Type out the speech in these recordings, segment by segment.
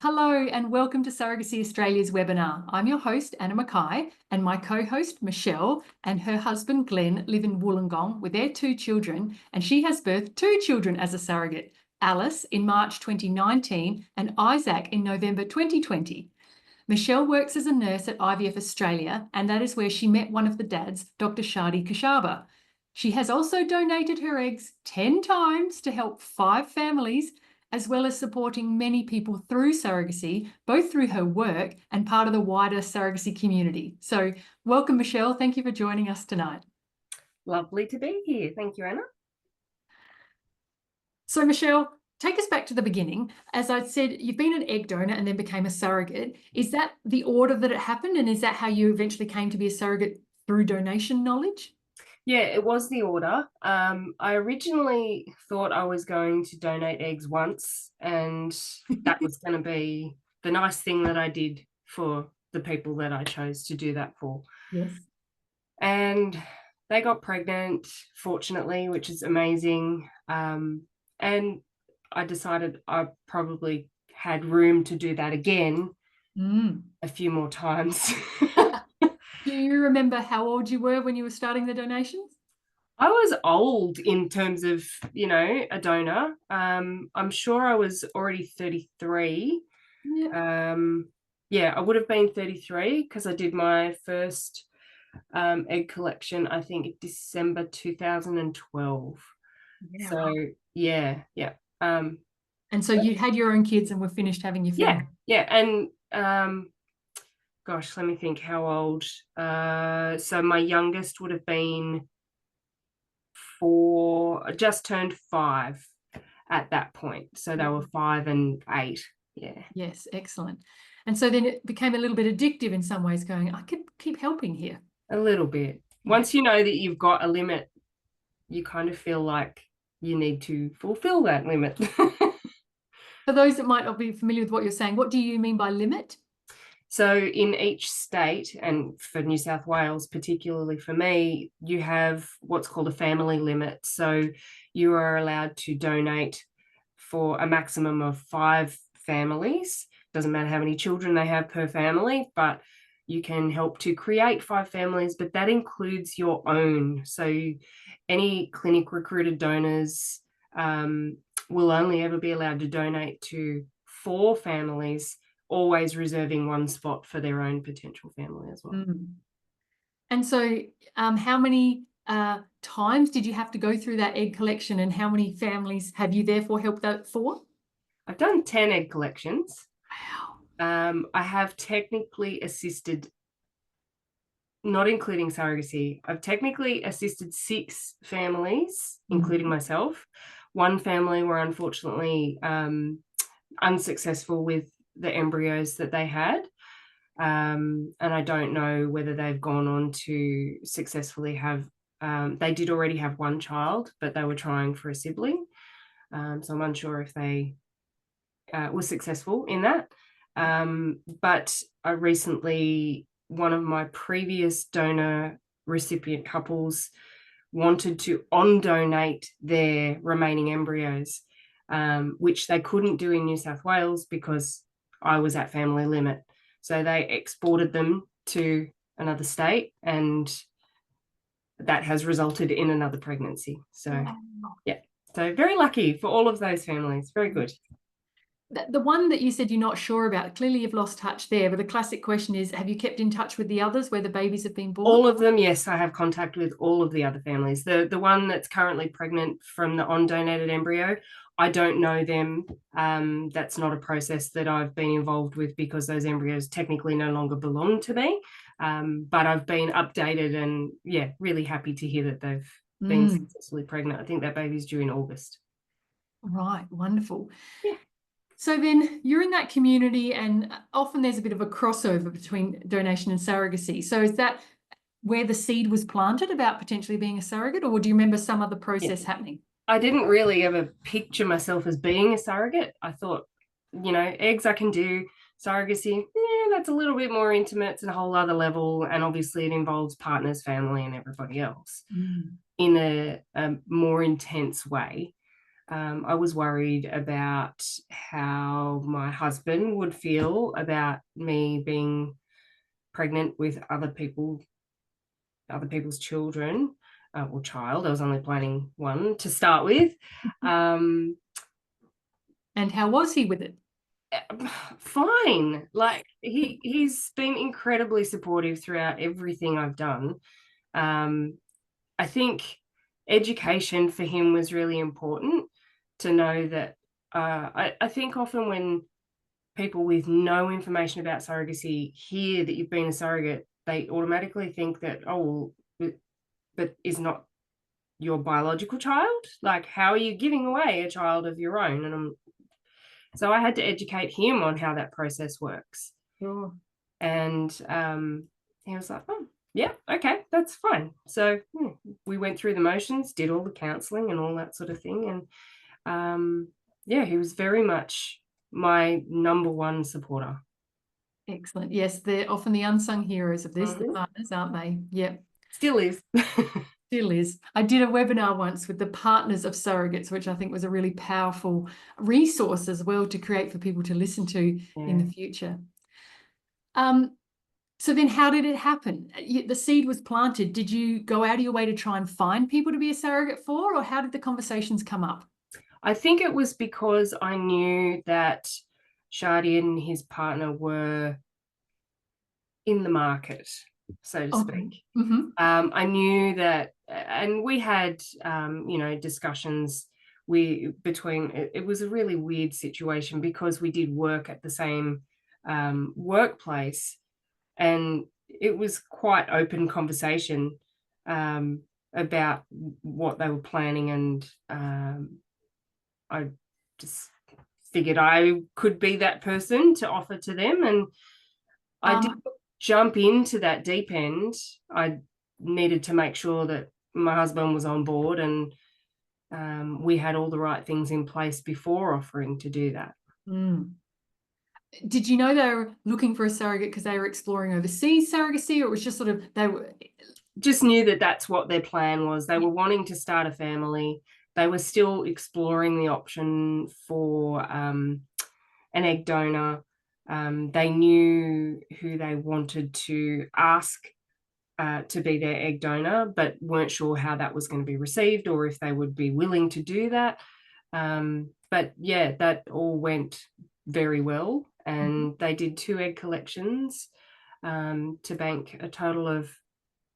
Hello and welcome to Surrogacy Australia's webinar. I'm your host, Anna Mackay, and my co-host, Michelle, and her husband, Glenn, live in Wollongong with their two children, and she has birthed two children as a surrogate, Alice in March 2019 and Isaac in November 2020. Michelle works as a nurse at IVF Australia, and that is where she met one of the dads, Dr. Shadi Kashaba. She has also donated her eggs 10 times to help 5 families, as well as supporting many people through surrogacy, both through her work and part of the wider surrogacy community. So welcome, Michelle. Thank you for joining us tonight. Lovely to be here. Thank you, Anna. So Michelle, take us back to the beginning. As I said, you've been an egg donor and then became a surrogate. Is that the order that it happened? And is that how you eventually came to be a surrogate through donation knowledge? Yeah, it was the order. I originally thought I was going to donate eggs once, and that was going to be the nice thing that I did for the people that I chose to do that for. Yes. And they got pregnant, fortunately, which is amazing. And I decided I probably had room to do that again a few more times. Do you remember how old you were when you were starting the donations? I was old in terms of, a donor. I'm sure I was already 33. Yeah. I would have been 33 because I did my first egg collection, I think, December 2012. Yeah. So, yeah. And so you had your own kids and were finished having your family. Yeah. And gosh, let me think how old. So my youngest would have been just turned 5 at that point. So they were 5 and 8. Yeah. Yes, excellent. And so then it became a little bit addictive in some ways, going, I could keep helping here. A little bit. Once you know that you've got a limit, you kind of feel like you need to fulfill that limit. For those that might not be familiar with what you're saying, what do you mean by limit? So in each state, and for New South Wales, particularly for me, you have what's called a family limit. So you are allowed to donate for a maximum of 5 families. Doesn't matter how many children they have per family, but you can help to create 5 families, but that includes your own. So any clinic recruited donors will only ever be allowed to donate to 4 families, always reserving 1 spot for their own potential family as well. And so how many times did you have to go through that egg collection, and how many families have you therefore helped that for? I've done 10 egg collections. Wow. I have technically assisted, not including surrogacy, I've technically assisted 6 families, including myself. 1 family were unfortunately unsuccessful with the embryos that they had. And I don't know whether they've gone on to successfully have, they did already have 1 child, but they were trying for a sibling. So I'm unsure if they were successful in that. But I recently, one of my previous donor recipient couples wanted to on-donate their remaining embryos, which they couldn't do in New South Wales because I was at family limit. So they exported them to another state, and that has resulted in another pregnancy. So, yeah. So very lucky for all of those families. Very good. The one that you said you're not sure about, clearly you've lost touch there, but the classic question is, have you kept in touch with the others where the babies have been born? All of them, yes, I have contact with all of the other families. The one that's currently pregnant from the on-donated embryo, I don't know them. That's not a process that I've been involved with because those embryos technically no longer belong to me. But I've been updated and, yeah, really happy to hear that they've been successfully pregnant. I think that baby's due in August. Right, wonderful. Yeah. So then you're in that community, and often there's a bit of a crossover between donation and surrogacy. So is that where the seed was planted about potentially being a surrogate, or do you remember some other process happening? I didn't really ever picture myself as being a surrogate. I thought, eggs I can do, surrogacy, that's a little bit more intimate. It's a whole other level. And obviously it involves partners, family, and everybody else in a more intense way. I was worried about how my husband would feel about me being pregnant with other people's children, or child. I was only planning one to start with. And how was he with it? Fine. Like he's been incredibly supportive throughout everything I've done. I think education for him was really important, to know that I think often when people with no information about surrogacy hear that you've been a surrogate, they automatically think that, oh, well, but is not your biological child? Like, how are you giving away a child of your own? And so I had to educate him on how that process works. Sure. And he was like, oh, yeah, okay, that's fine. So we went through the motions, did all the counselling and all that sort of thing. And yeah, he was very much my number one supporter. Excellent. Yes, they're often the unsung heroes of this, the Mhm. partners, aren't they? Yep. Still is. Still is. I did a webinar once with the partners of surrogates, which I think was a really powerful resource as well to create for people to listen to in Yeah. the future. So then how did it happen? The seed was planted. Did you go out of your way to try and find people to be a surrogate for, or how did the conversations come up? I think it was because I knew that Shadi and his partner were in the market, so to speak. Mm-hmm. I knew that, and we had, discussions. It was a really weird situation because we did work at the same workplace, and it was quite open conversation about what they were planning, and I just figured I could be that person to offer to them, and I did jump into that deep end. I needed to make sure that my husband was on board, and we had all the right things in place before offering to do that. Did you know they were looking for a surrogate because they were exploring overseas surrogacy, or it was just sort of they were just knew that that's what their plan was? They were wanting to start a family. They were still exploring the option for an egg donor. They knew who they wanted to ask to be their egg donor, but weren't sure how that was going to be received or if they would be willing to do that. But yeah, that all went very well. And they did 2 egg collections to bank a total of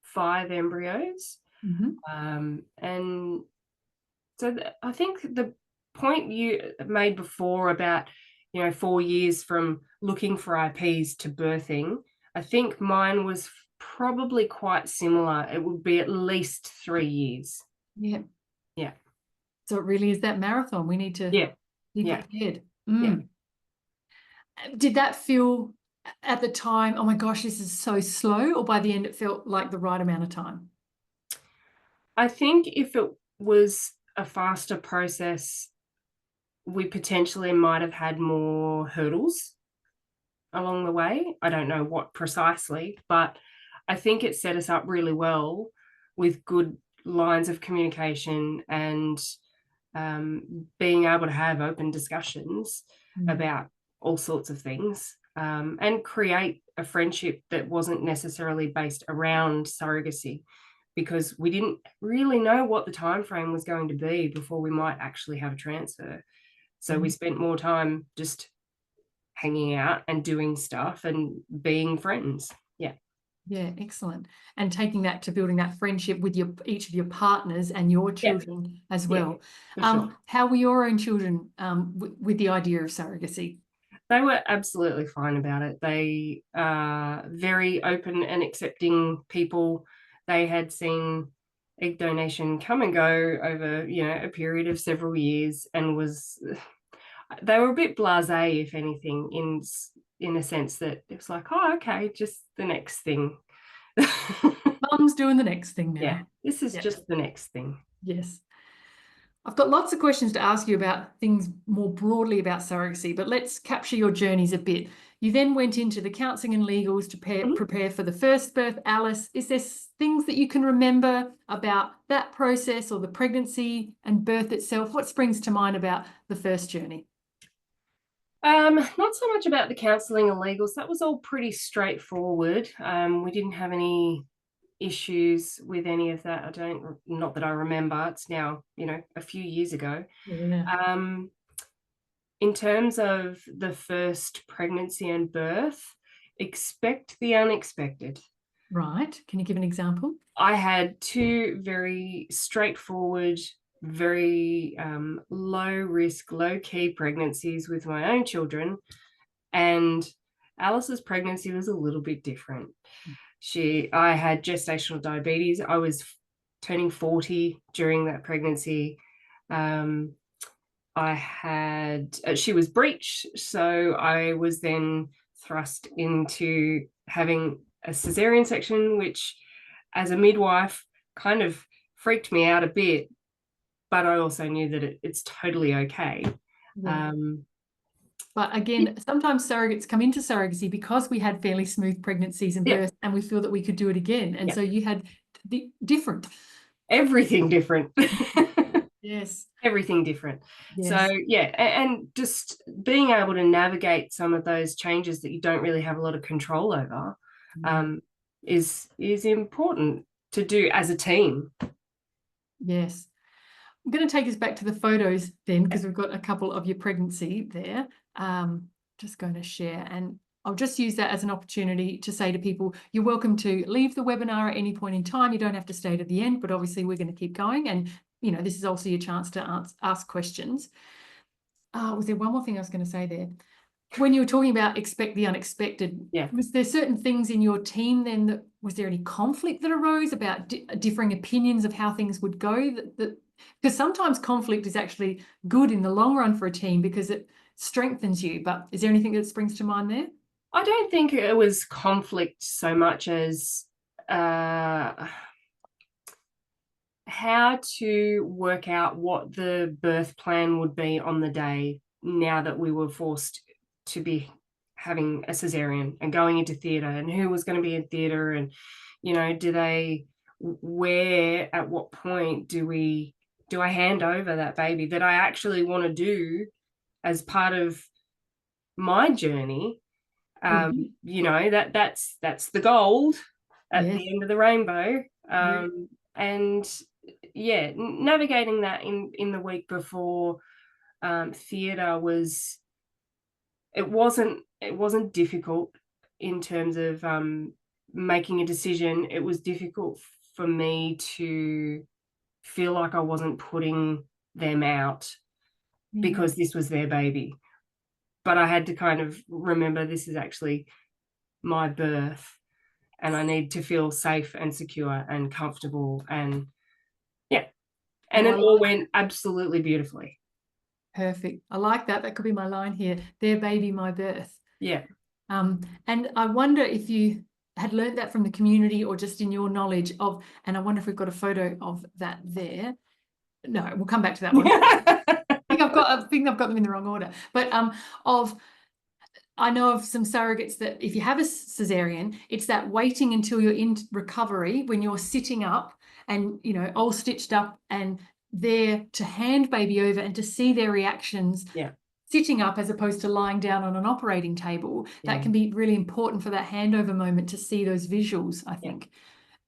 5 embryos. And so I think the point you made before about, 4 years from looking for IPs to birthing, I think mine was probably quite similar. It would be at least 3 years. Yeah. Yeah. So it really is that marathon. We need to be prepared. Yeah. Did that feel at the time, oh my gosh, this is so slow, or by the end it felt like the right amount of time? I think if it was a faster process, we potentially might have had more hurdles along the way. I don't know what precisely, but I think it set us up really well with good lines of communication and being able to have open discussions about all sorts of things, and create a friendship that wasn't necessarily based around surrogacy, because we didn't really know what the time frame was going to be before we might actually have a transfer. So we spent more time just hanging out and doing stuff and being friends. Yeah, excellent. And taking that to building that friendship with each of your partners and your children as well. Sure. How were your own children with the idea of surrogacy? They were absolutely fine about it. They are very open and accepting people. They had seen egg donation come and go over, a period of several years, and they were a bit blasé, if anything, in a sense that it was like, oh, okay, just the next thing. Mum's doing the next thing now. Yeah, this is just the next thing. Yes. I've got lots of questions to ask you about things more broadly about surrogacy, but let's capture your journeys a bit. You then went into the counselling and legals to prepare for the first birth, Alice. Is there things that you can remember about that process or the pregnancy and birth itself? What springs to mind about the first journey? Not so much about the counselling and legals. That was all pretty straightforward. We didn't have any issues with any of that. Not that I remember. It's now, a few years ago. Yeah. In terms of the first pregnancy and birth, expect the unexpected. Right. Can you give an example? I had two very straightforward, very low risk, low key pregnancies with my own children. And Alice's pregnancy was a little bit different. I had gestational diabetes. I was turning 40 during that pregnancy. She was breech, so I was then thrust into having a cesarean section, which as a midwife kind of freaked me out a bit, but I also knew that it's totally okay. Yeah. But again, sometimes surrogates come into surrogacy because we had fairly smooth pregnancies and births, and we feel that we could do it again. And so you had the different. Everything different. Yes. Everything different. Yes. So yeah, and just being able to navigate some of those changes that you don't really have a lot of control over is important to do as a team. Yes. I'm going to take us back to the photos then, because we've got a couple of your pregnancy there. Just going to share, and I'll just use that as an opportunity to say to people, you're welcome to leave the webinar at any point in time. You don't have to stay to the end, but obviously we're going to keep going. And, this is also your chance to ask questions. Was there one more thing I was going to say there? When you were talking about expect the unexpected, was there certain things in your team then was there any conflict that arose about differing opinions of how things would go? Because sometimes conflict is actually good in the long run for a team because it strengthens you. But is there anything that springs to mind there? I don't think it was conflict so much as how to work out what the birth plan would be on the day now that we were forced to be having a cesarean and going into theatre, and who was going to be in theatre, and at what point do I hand over that baby that I actually want to do as part of my journey. That's the gold at the end of the rainbow. And navigating that in the week before theatre wasn't difficult in terms of making a decision. It was difficult for me to feel like I wasn't putting them out because this was their baby. But I had to kind of remember this is actually my birth, and I need to feel safe and secure and comfortable, and it all went absolutely beautifully. Perfect. I like that. That could be my line here. Their baby, my birth. Yeah. And I wonder if you had learned that from the community or just in your knowledge of, and I wonder if we've got a photo of that there. No, we'll come back to that one. I think I've got them in the wrong order. But I know of some surrogates that if you have a cesarean, it's that waiting until you're in recovery when you're sitting up and, all stitched up and there to hand baby over and to see their reactions sitting up as opposed to lying down on an operating table. That can be really important for that handover moment to see those visuals, I think.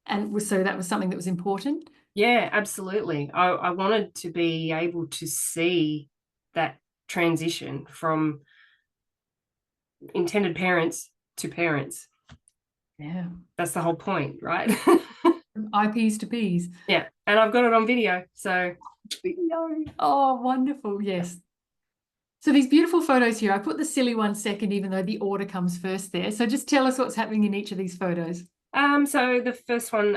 And so that was something that was important. Yeah, absolutely. I wanted to be able to see that transition from intended parents to parents. Yeah. That's the whole point, right? From IPs to Ps. Yeah. And I've got it on video. So. Oh, wonderful. Yes. So these beautiful photos here, I put the silly one second, even though the order comes first there. So just tell us what's happening in each of these photos. So the first one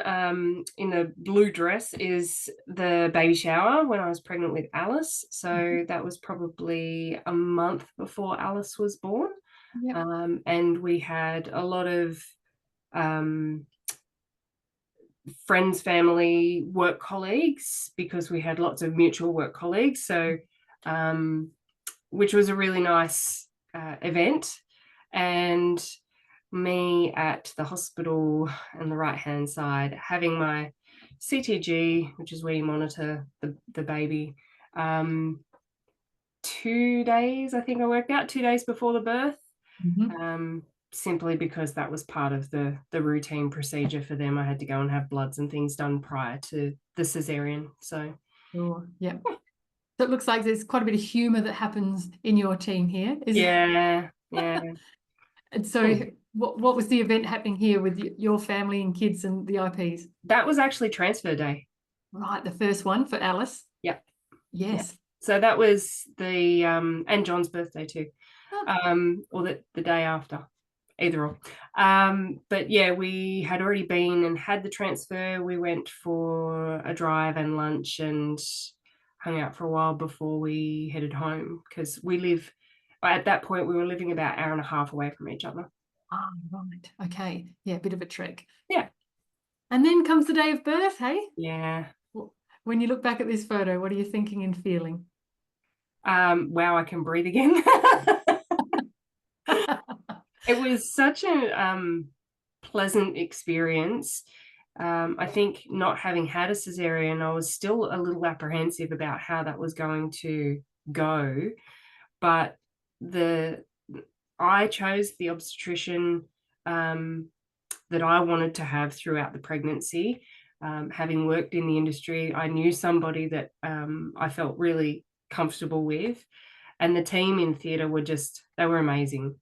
in the blue dress is the baby shower when I was pregnant with Alice. So that was probably a month before Alice was born. Yep. And we had a lot of friends, family, work colleagues, because we had lots of mutual work colleagues. So, which was a really nice event. And me at the hospital on the right-hand side, having my CTG, which is where you monitor the baby, 2 days, I think I worked out, 2 days before the birth, simply because that was part of the routine procedure for them. I had to go and have bloods and things done prior to the cesarean. So, sure. Yeah. So it looks like there's quite a bit of humour that happens in your team here. yeah. And so what was the event happening here with your family and kids and the IPs? That was actually transfer day. Right, the first one for Alice. Yep. Yes. Yep. So that was the and John's birthday too, or the day after, either or. But yeah, we had already been and had the transfer. We went for a drive and lunch and hung out for a while before we headed home, because at that point we were living about an hour and a half away from each other. Oh, right. Okay. Yeah, a bit of a trek. Yeah. And then comes the day of birth, hey? Yeah. When you look back at this photo, what are you thinking and feeling? Wow, I can breathe again. It was such a pleasant experience. I think not having had a cesarean, I was still a little apprehensive about how that was going to go. But I chose the obstetrician that I wanted to have throughout the pregnancy. Having worked in the industry, I knew somebody that I felt really comfortable with, and the team in theatre they were amazing.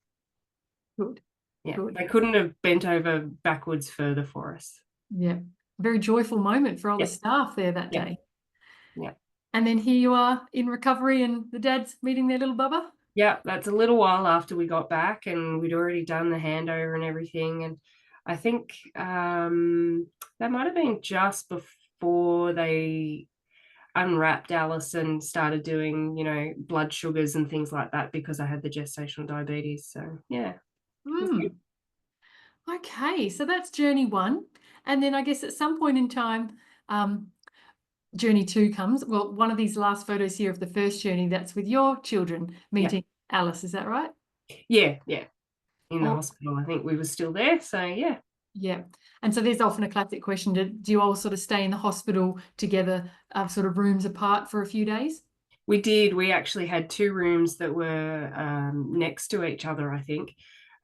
Good. Yeah, Good. they couldn't have bent over backwards further for us. Yeah, very joyful moment for all the staff there that day. Yeah. And then here you are in recovery and the dad's meeting their little bubba? Yeah, that's a little while after we got back, and we'd already done the handover and everything. And I think that might have been just before they unwrapped Alice and started doing, blood sugars and things like that, because I had the gestational diabetes. So, yeah. Okay, so that's journey 1. And then I guess at some point in time, journey 2 comes. Well, one of these last photos here of the first journey, that's with your children meeting Alice, is that right? Yeah. In the hospital, I think we were still there. So, yeah. Yeah. And so there's often a classic question, do you all sort of stay in the hospital together, sort of rooms apart for a few days? We did. We actually had 2 rooms that were next to each other, I think.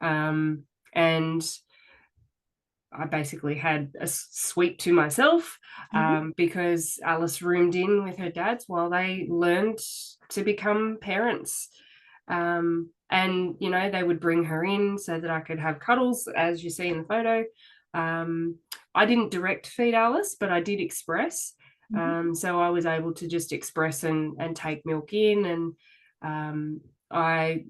And I basically had a suite to myself, because Alice roomed in with her dads while they learned to become parents. And, they would bring her in so that I could have cuddles, as you see in the photo. I didn't direct feed Alice, but I did express. So I was able to just express and take milk in. And I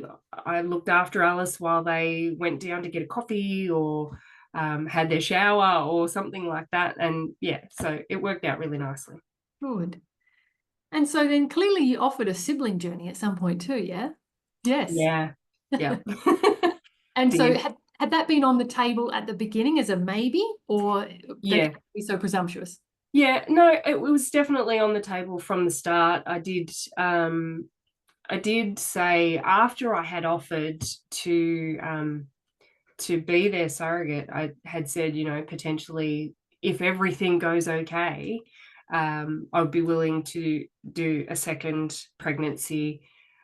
looked after Alice while they went down to get a coffee or had their shower or something like that. And yeah, so it worked out really nicely. Good. And so then clearly you offered a sibling journey at some point too, yeah? Yes. Yeah. And so had that been on the table at the beginning as a maybe, or that be so presumptuous? Yeah, no, it was definitely on the table from the start. I did say, after I had offered to be their surrogate, I had said, potentially, if everything goes okay, I would be willing to do a second pregnancy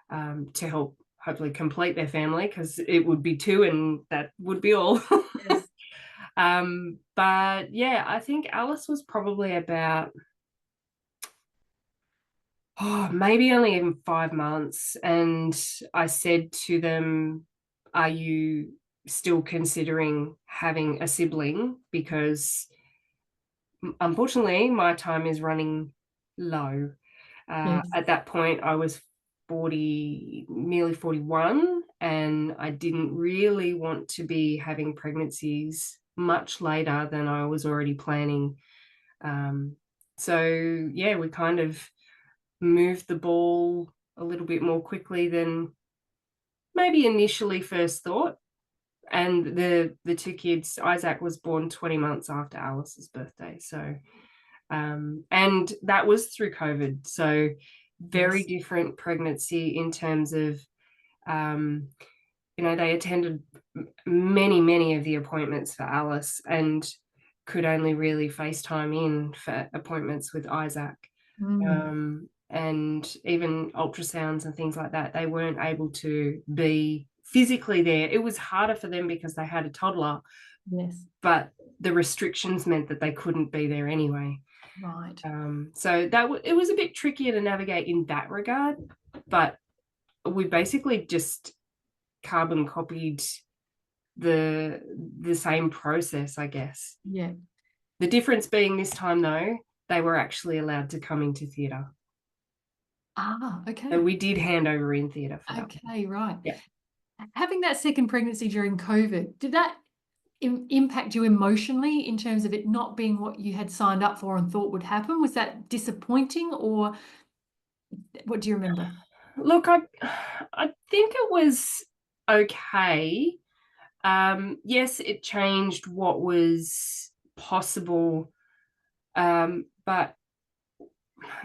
to help hopefully complete their family, because it would be 2 and that would be all. Yes. But yeah, I think Alice was probably about maybe only even 5 months. And I said to them, are you still considering having a sibling? Because unfortunately, my time is running low. At that point, I was 40, nearly 41, and I didn't really want to be having pregnancies much later than I was already planning. So yeah, we kind of moved the ball a little bit more quickly than maybe initially first thought. and the two kids, Isaac was born 20 months after Alice's birthday. So, and that was through COVID. So very Yes. different pregnancy in terms of, they attended many of the appointments for Alice and could only really FaceTime in for appointments with Isaac. And even ultrasounds and things like that, they weren't able to be physically there. It was harder for them because they had a toddler. Yes. But the restrictions meant that they couldn't be there anyway. Right. So it was a bit trickier to navigate in that regard, but we basically just carbon copied the same process, I guess. Yeah. The difference being this time, though, they were actually allowed to come into theatre. Okay. So we did hand over in theatre for that. Okay, right. Yeah. Having that second pregnancy during COVID, did that impact you emotionally in terms of it not being what you had signed up for and thought would happen? Was that disappointing, or what do you remember? Look, I think it was okay. Yes, it changed what was possible, but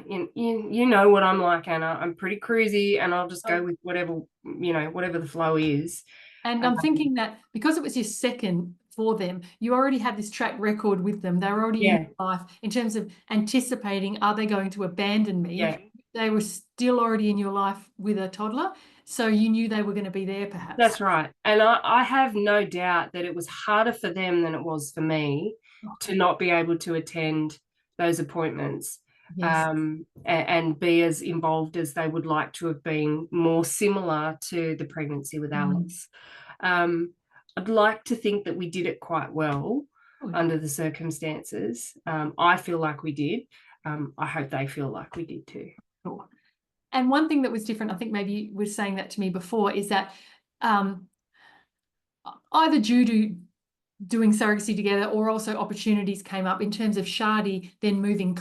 you know what I'm like, Anna. I'm pretty cruisy, and I'll just go with whatever the flow is. And I'm thinking that because it was your second for them, you already had this track record with them. They were already in your life in terms of anticipating, are they going to abandon me? Yeah. They were still already in your life with a toddler. So you knew they were going to be there, perhaps. That's right. And I have no doubt that it was harder for them than it was for me to not be able to attend those appointments. Yes. And be as involved as they would like to have been, more similar to the pregnancy with Alice. I'd like to think that we did it quite well under the circumstances. I feel like we did. I hope they feel like we did too. Sure. And one thing that was different, I think maybe you were saying that to me before, is that either due to doing surrogacy together or also opportunities came up in terms of Shadi then moving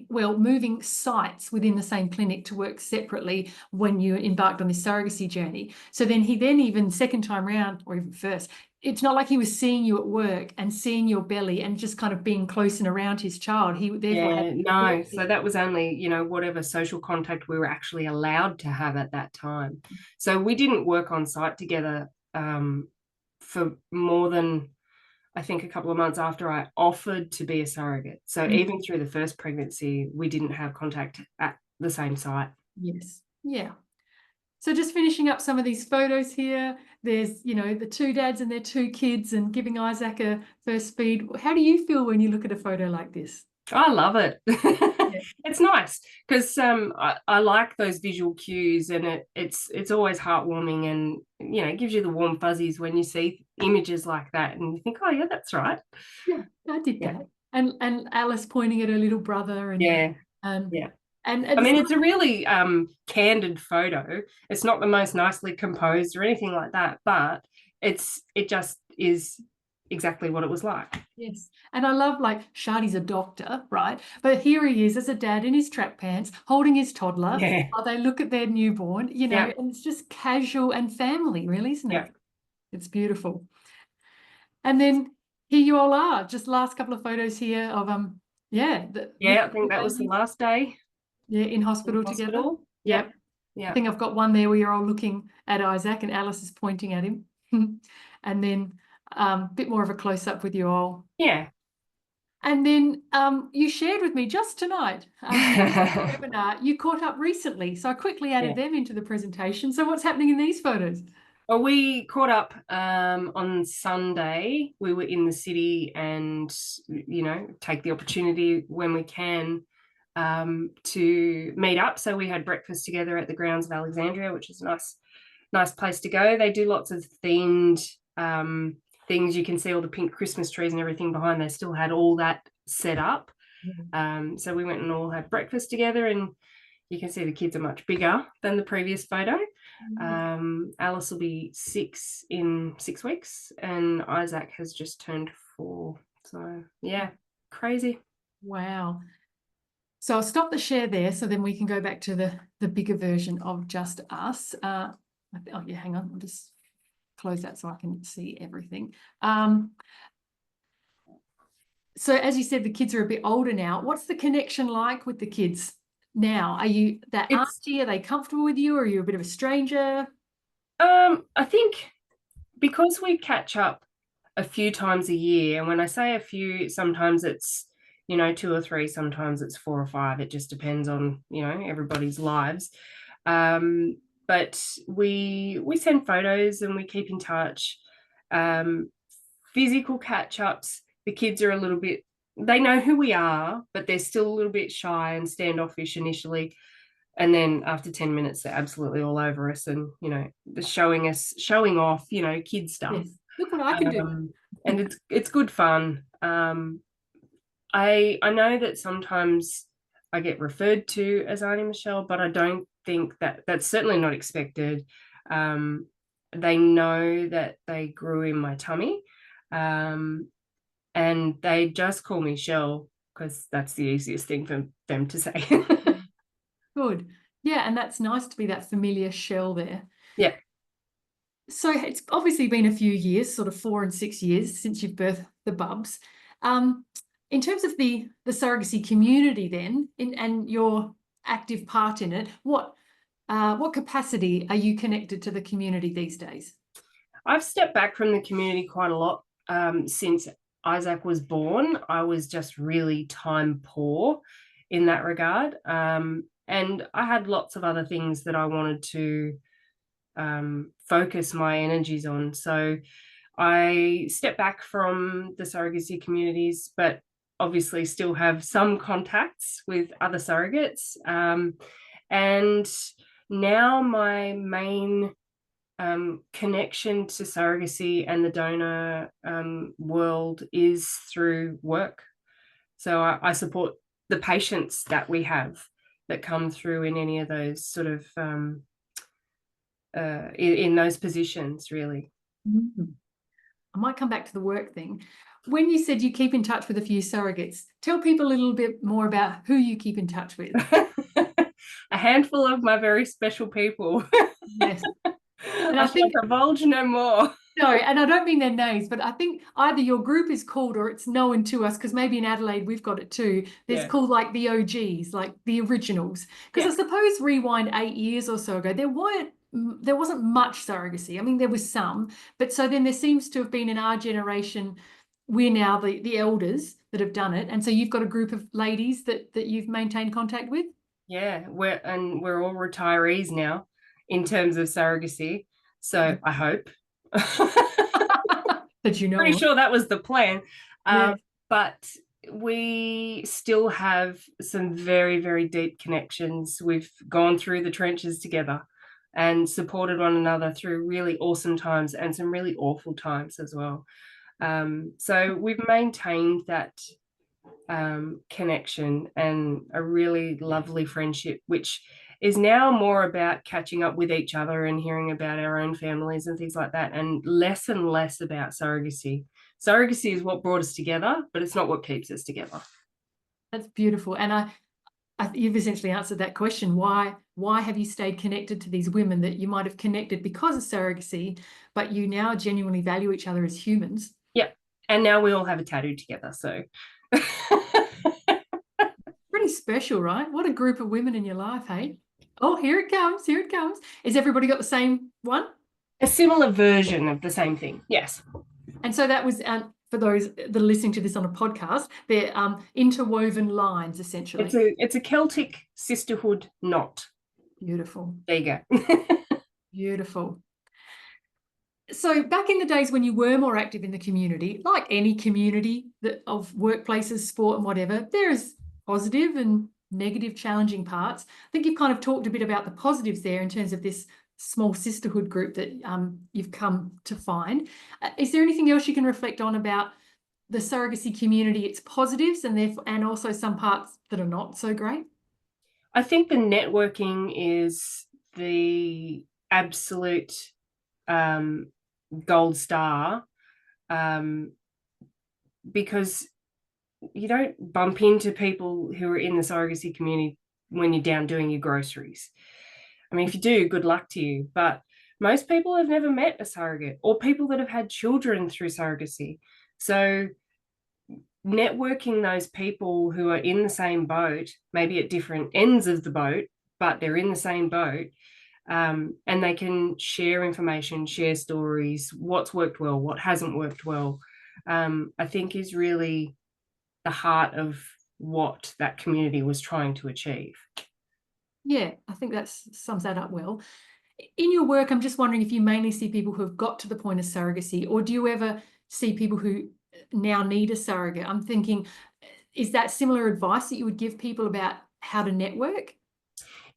moving sites within the same clinic to work separately when you embarked on this surrogacy journey. So then he even second time round, or even first, it's not like he was seeing you at work and seeing your belly and just kind of being close and around his child. He therefore had so that was only, whatever social contact we were actually allowed to have at that time. So we didn't work on site together for more than, I think, a couple of months after I offered to be a surrogate. So even through the first pregnancy, we didn't have contact at the same site. Yes. Yeah. So just finishing up some of these photos here, there's, the two dads and their two kids and giving Isaac a first feed. How do you feel when you look at a photo like this? I love it. It's nice because I like those visual cues, and it's always heartwarming, and it gives you the warm fuzzies when you see images like that and you think, oh yeah, that's right. Yeah, I did that. And Alice pointing at her little brother, and and I mean, it's a really candid photo. It's not the most nicely composed or anything like that, but it just is exactly what it was like. Yes. And I love, like, Shadi's a doctor, right? But here he is as a dad in his track pants, holding his toddler. Yeah. While they look at their newborn, and it's just casual and family, really, isn't it? Yeah. It's beautiful. And then here you all are, just last couple of photos here of I think that was the last day. Yeah, in hospital together. Yeah. I think I've got one there where you're all looking at Isaac and Alice is pointing at him. And then a bit more of a close-up with you all. Yeah. And then you shared with me just tonight, webinar, you caught up recently. So I quickly added them into the presentation. So what's happening in these photos? Well, we caught up on Sunday. We were in the city and, take the opportunity when we can to meet up. So we had breakfast together at the grounds of Alexandria, which is a nice place to go. They do lots of themed things. You can see all the pink Christmas trees and everything behind. They still had all that set up. So we went and all had breakfast together, and you can see the kids are much bigger than the previous photo. Alice will be 6 in 6 weeks, and Isaac has just turned 4. So yeah, crazy. Wow. So I'll stop the share there, so then we can go back to the bigger version of just us. Hang on, I'm just close that so I can see everything. So as you said, the kids are a bit older now. What's the connection like with the kids now? Are you that auntie? Are they comfortable with you? Or are you a bit of a stranger? I think because we catch up a few times a year, and when I say a few, sometimes it's, 2 or 3, sometimes it's 4 or 5. It just depends on, everybody's lives. But we send photos and we keep in touch. Physical catch-ups, the kids are a little bit, they know who we are, but they're still a little bit shy and standoffish initially. And then after 10 minutes, they're absolutely all over us and, showing off, kid stuff. Yes. Look what I can do. And it's good fun. I know that sometimes I get referred to as Auntie Michelle, but I don't think that's certainly not expected. They know that they grew in my tummy, and they just call me Shell because that's the easiest thing for them to say. Good. Yeah, and that's nice to be that familiar shell there. Yeah. So it's obviously been a few years, sort of 4 and 6 years since you've birthed the bubs. In terms of the surrogacy community then, and your active part in it, what capacity are you connected to the community these days? I've stepped back from the community quite a lot since Isaac was born. I was just really time poor in that regard. And I had lots of other things that I wanted to focus my energies on. So I stepped back from the surrogacy communities, but obviously still have some contacts with other surrogates. And now my main connection to surrogacy and the donor world is through work. So I support the patients that we have that come through in any of those sort of in those positions, really. Mm-hmm. I might come back to the work thing. When you said you keep in touch with a few surrogates, tell people a little bit more about who you keep in touch with. A handful of my very special people. Yes. And I think divulge no more. No, and I don't mean their names, but I think either your group is called or it's known to us, because maybe in Adelaide we've got it too. There's called like the OGs, like the originals. Because I suppose rewind 8 years or so ago, there wasn't much surrogacy. I mean, there was some, but so then there seems to have been in our generation, we're now the elders that have done it. And so you've got a group of ladies that you've maintained contact with? Yeah, we're all retirees now in terms of surrogacy. So I hope. But pretty sure that was the plan. Yeah. But we still have some very, very deep connections. We've gone through the trenches together and supported one another through really awesome times and some really awful times as well. So we've maintained that connection and a really lovely friendship, which is now more about catching up with each other and hearing about our own families and things like that, and less about surrogacy. Surrogacy is what brought us together, but it's not what keeps us together. That's beautiful. And you've essentially answered that question. Why have you stayed connected to these women that you might have connected because of surrogacy, but you now genuinely value each other as humans? Yeah. And now we all have a tattoo together. So pretty special, right? What a group of women in your life, hey? Oh, here it comes. Here it comes. Has everybody got the same one? A similar version of the same thing. Yes. And so that was, for those that are listening to this on a podcast, they're interwoven lines, essentially. It's a Celtic sisterhood knot. Beautiful. There you go. Beautiful. So back in the days when you were more active in the community, like any community of workplaces, sport and whatever, there is positive and negative challenging parts. I think you've kind of talked a bit about the positives there in terms of this small sisterhood group that you've come to find. Is there anything else you can reflect on about the surrogacy community, its positives and also some parts that are not so great? I think the networking is the absolute gold star, because you don't bump into people who are in the surrogacy community when you're down doing your groceries. I mean, if you do, good luck to you. But most people have never met a surrogate or people that have had children through surrogacy. So networking those people who are in the same boat, maybe at different ends of the boat, but they're in the same boat, and they can share information, share stories, what's worked well, what hasn't worked well, I think is really the heart of what that community was trying to achieve. Yeah, I think that sums that up well. In your work, I'm just wondering if you mainly see people who have got to the point of surrogacy, or do you ever see people who now need a surrogate? I'm thinking, is that similar advice that you would give people about how to network?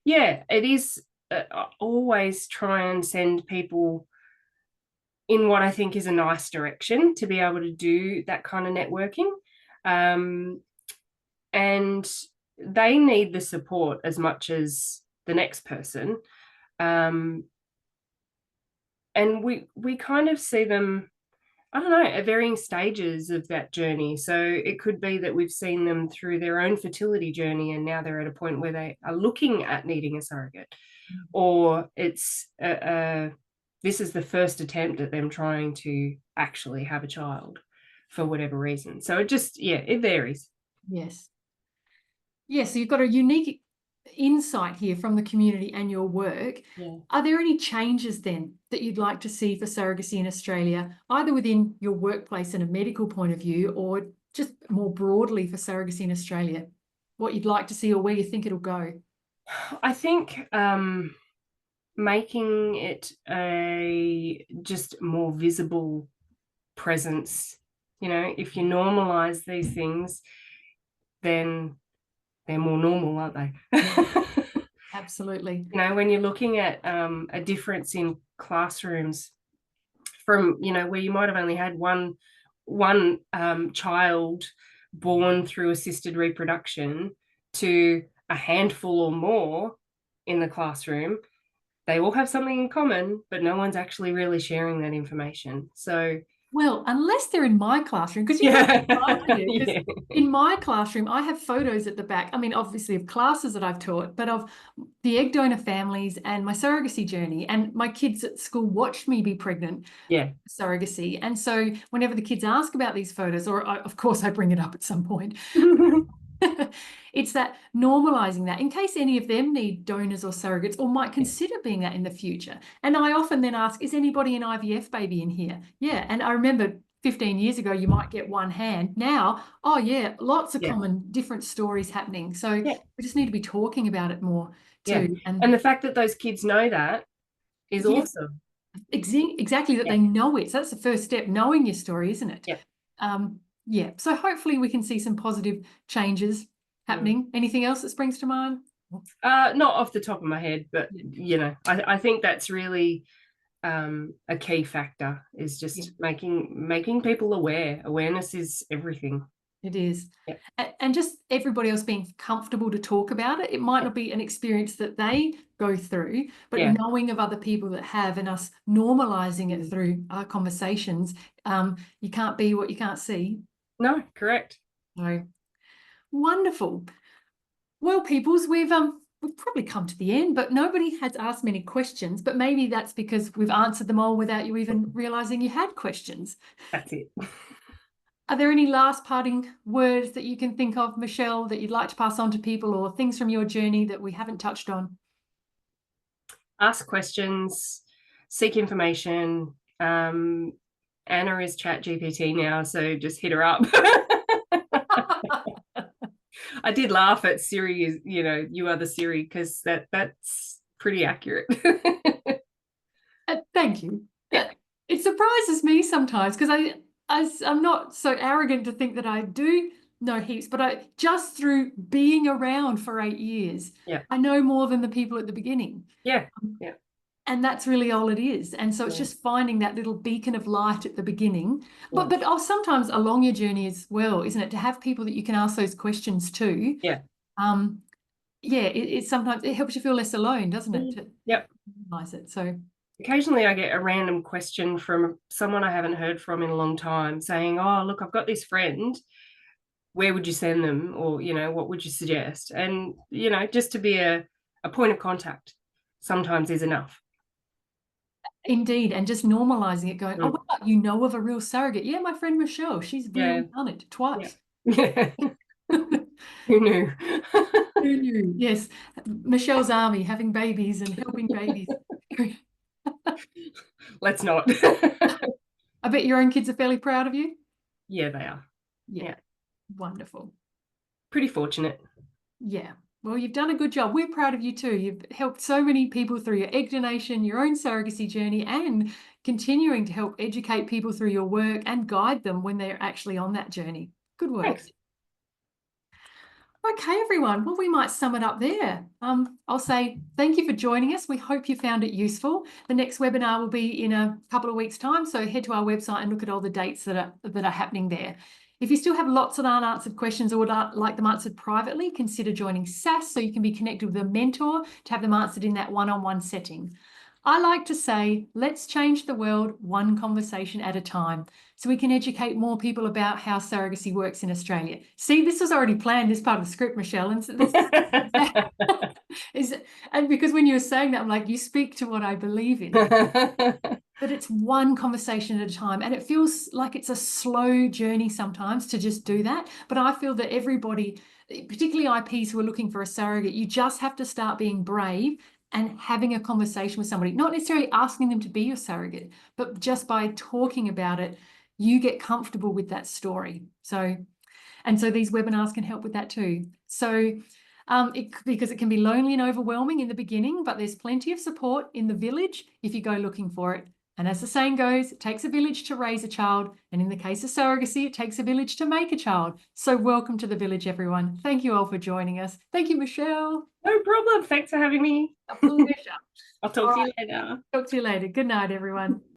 Yeah, it is. Always try and send people in what I think is a nice direction to be able to do that kind of networking. And they need the support as much as the next person. And we kind of see them, I don't know, at varying stages of that journey. So it could be that we've seen them through their own fertility journey and now they're at a point where they are looking at needing a surrogate, or it's this is the first attempt at them trying to actually have a child for whatever reason. So it just, yeah, it varies. Yes. Yes, so you've got a unique insight here from the community and your work. Yeah. Are there any changes then that you'd like to see for surrogacy in Australia, either within your workplace and a medical point of view, or just more broadly for surrogacy in Australia? What you'd like to see or where you think it'll go? I think making it a just more visible presence. You know, if you normalize these things, then they're more normal, aren't they? Absolutely. You know, when you're looking at a difference in classrooms from, you know, where you might have only had one child born through assisted reproduction to a handful or more in the classroom, they all have something in common, but no one's actually really sharing that information. So, well, unless they're in my classroom, because you yeah. yeah. In my classroom, I have photos at the back. I mean, obviously of classes that I've taught, but of the egg donor families and my surrogacy journey. And my kids at school watched me be pregnant. Yeah. Surrogacy. And so whenever the kids ask about these photos, or of course I bring it up at some point, it's that normalizing that in case any of them need donors or surrogates or might consider being that in the future. And I often then ask, is anybody an IVF baby in here? Yeah. And I remember 15 years ago, you might get one hand. Now, oh yeah, lots of common different stories happening. So we just need to be talking about it more too. Yeah. And the fact that those kids know that is awesome. Exactly, that they know it. So that's the first step, knowing your story, isn't it? Yeah. So hopefully we can see some positive changes happening. Anything else that springs to mind? Not off the top of my head, but you know, I think that's really a key factor, is just making people aware. Awareness is everything. It is. And just everybody else being comfortable to talk about it. It might not be an experience that they go through, but knowing of other people that have, and us normalizing it through our conversations. You can't be what you can't see. No, correct. So wonderful. Well, peoples, we've probably come to the end, but nobody has asked many questions, but maybe that's because we've answered them all without you even realizing you had questions. That's it. Are there any last parting words that you can think of, Michelle, that you'd like to pass on to people, or things from your journey that we haven't touched on? Ask questions, seek information. Anna is ChatGPT now, so just hit her up. I did laugh at Siri, you know, you are the Siri, because that's pretty accurate. Thank you. It surprises me sometimes, because I'm not so arrogant to think that I do know heaps, but I just through being around for 8 years, I know more than the people at the beginning. And that's really all it is. And so it's just finding that little beacon of light at the beginning. But sometimes along your journey as well, isn't it? To have people that you can ask those questions to. It sometimes it helps you feel less alone, doesn't it? To realize it. So occasionally I get a random question from someone I haven't heard from in a long time saying, oh, look, I've got this friend. Where would you send them? Or, you know, what would you suggest? And, you know, just to be a point of contact sometimes is enough. Indeed, and just normalizing it, going, oh, Mm. wow, you know of a real surrogate? Yeah, my friend Michelle, she's Yeah. really done it Yeah. twice. Yeah. Who Who knew? knew? Yes, Michelle's army, having babies and helping babies. Let's not. I bet your own kids are fairly proud of you. Yeah, they are. Yeah, Yeah. wonderful. Pretty fortunate. Yeah. Well, you've done a good job. We're proud of you too. You've helped so many people through your egg donation, your own surrogacy journey, and continuing to help educate people through your work and guide them when they're actually on that journey. Good work. Thanks. Okay, everyone. Well, we might sum it up there. I'll say thank you for joining us. We hope you found it useful. The next webinar will be in a couple of weeks' time, so head to our website and look at all the dates that are happening there. If you still have lots of unanswered questions or would like them answered privately, consider joining SASS so you can be connected with a mentor to have them answered in that one-on-one setting. I like to say, let's change the world one conversation at a time so we can educate more people about how surrogacy works in Australia. See, this was already planned as part of the script, Michelle. And so this and because when you were saying that, I'm like, you speak to what I believe in. But it's one conversation at a time. And it feels like it's a slow journey sometimes to just do that. But I feel that everybody, particularly IPs who are looking for a surrogate, you just have to start being brave and having a conversation with somebody, not necessarily asking them to be your surrogate, but just by talking about it, you get comfortable with that story. So these webinars can help with that too. So because it can be lonely and overwhelming in the beginning, but there's plenty of support in the village if you go looking for it. And as the saying goes, it takes a village to raise a child. And in the case of surrogacy, it takes a village to make a child. So welcome to the village, everyone. Thank you all for joining us. Thank you, Michelle. No problem. Thanks for having me. A pleasure. I'll talk All to you right. later. Talk to you later. Good night, everyone.